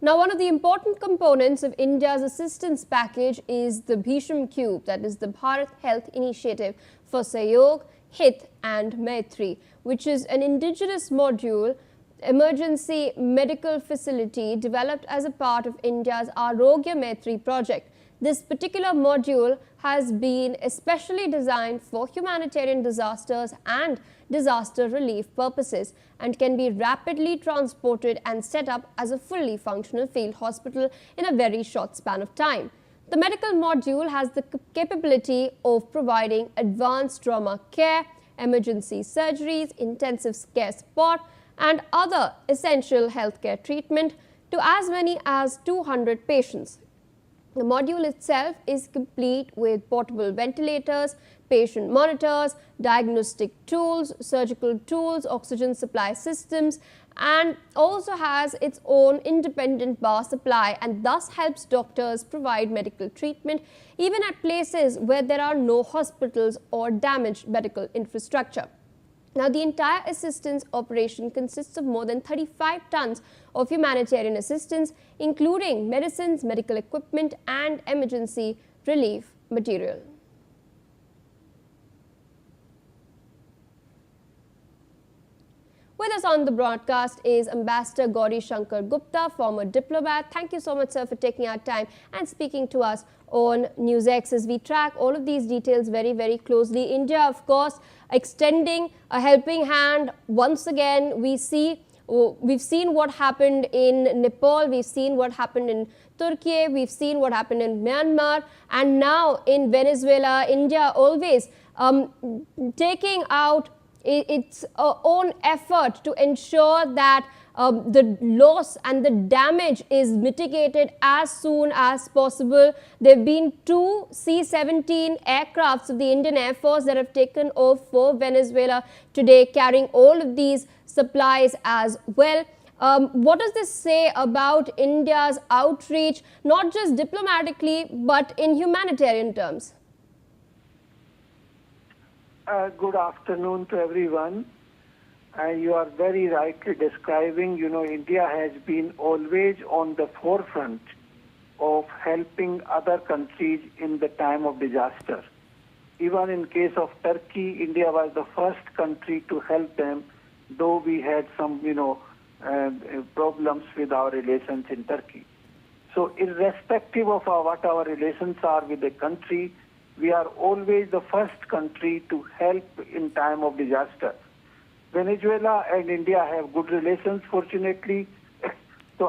Now, one of the important components of India's assistance package is the Bhisham Cube, that is the Bharat Health Initiative for Sahyog, Hit and Maitri, which is an indigenous module emergency medical facility developed as a part of India's Arogya Maitri project. This particular module has been especially designed for humanitarian disasters and disaster relief purposes and can be rapidly transported and set up as a fully functional field hospital in a very short span of time. The medical module has the capability of providing advanced trauma care, emergency surgeries, intensive care support, and other essential healthcare treatment to as many as 200 patients. The module itself is complete with portable ventilators, patient monitors, diagnostic tools, surgical tools, oxygen supply systems, and also has its own independent power supply and thus helps doctors provide medical treatment even at places where there are no hospitals or damaged medical infrastructure. Now, the entire assistance operation consists of more than 35 tons of humanitarian assistance, including medicines, medical equipment, and emergency relief material. With us on the broadcast is Ambassador Gauri Shankar Gupta, former diplomat. Thank you so much, sir, for taking our time and speaking to us on NewsX as we track all of these details very, very closely. India, of course, extending a helping hand. Once again, we've seen what happened in Nepal, we've seen what happened in Turkey, we've seen what happened in Myanmar, and now in Venezuela. India always taking out its own effort to ensure that the loss and the damage is mitigated as soon as possible. There have been 2 C-17 aircrafts of the Indian Air Force that have taken off for Venezuela today, carrying all of these supplies as well. What does this say about India's outreach, not just diplomatically, but in humanitarian terms? Good afternoon to everyone. You are very rightly describing, India has been always on the forefront of helping other countries in the time of disaster. Even in case of Turkey, India was the first country to help them, though we had some, problems with our relations in Turkey. So irrespective of what our relations are with the country, we are always the first country to help in time of disaster. Venezuela and India have good relations, fortunately. So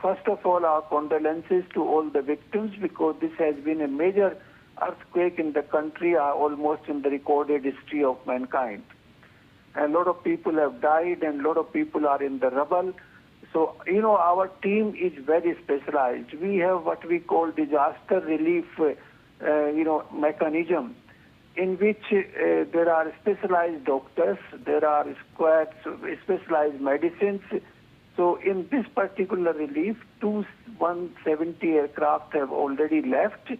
first of all, our condolences to all the victims, because this has been a major earthquake in the country, almost in the recorded history of mankind. A lot of people have died and a lot of people are in the rubble. So, our team is very specialized. We have what we call disaster relief mechanism, in which there are specialized doctors, there are squads, specialized medicines. So in this particular relief, 170 aircraft have already left.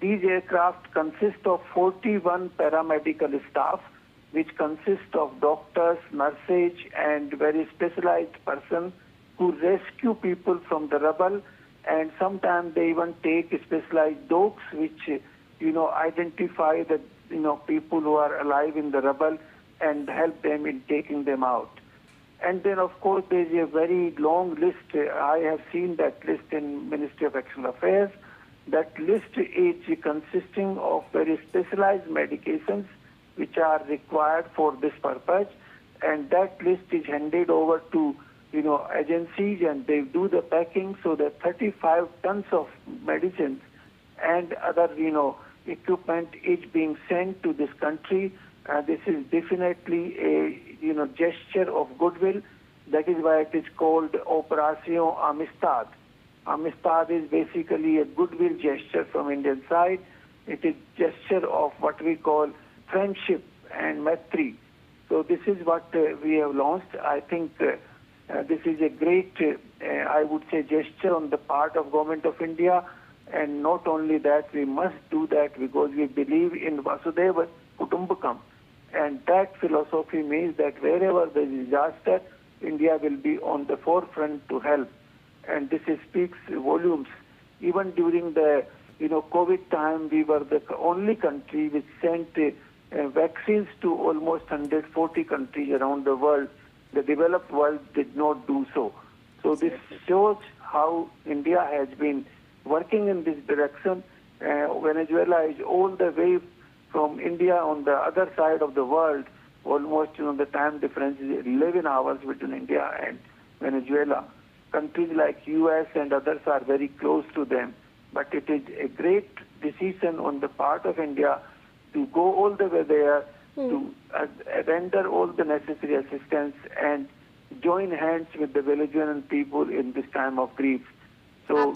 These aircraft consist of 41 paramedical staff, which consist of doctors, nurses, and very specialized persons who rescue people from the rubble. And sometimes they even take specialized dogs which, identify the, people who are alive in the rubble and help them in taking them out. And then, of course, there is a very long list. I have seen that list in Ministry of External Affairs. That list is consisting of very specialized medications which are required for this purpose. And that list is handed over to agencies, and they do the packing, so that 35 tons of medicines and other, equipment is being sent to this country. This is definitely a, gesture of goodwill. That is why it is called Operation Amistad. Amistad is basically a goodwill gesture from Indian side. It is gesture of what we call friendship and maitri. So this is what we have launched. I think this is a great, I would say, gesture on the part of Government of India. And not only that, we must do that because we believe in Vasudeva Kutumbakam. And that philosophy means that wherever there is disaster, India will be on the forefront to help. and this speaks volumes. Even during the COVID time, we were the only country which sent vaccines to almost 140 countries around the world. The developed world did not do so. So this shows how India has been working in this direction. Venezuela is all the way from India on the other side of the world. Almost, the time difference is 11 hours between India and Venezuela. Countries like US and others are very close to them. But it is a great decision on the part of India to go all the way there, to render all the necessary assistance and join hands with the Venezuelan people in this time of grief. So,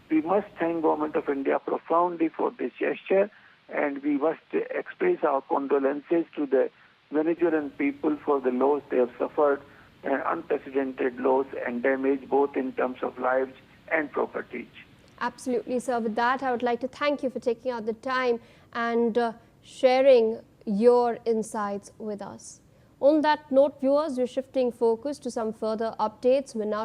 we must thank Government of India profoundly for this gesture, and we must express our condolences to the Venezuelan people for the loss they have suffered, unprecedented loss and damage both in terms of lives and property. Absolutely, sir. With that, I would like to thank you for taking out the time and sharing your insights with us. On that note, viewers, we're shifting focus to some further updates. We're now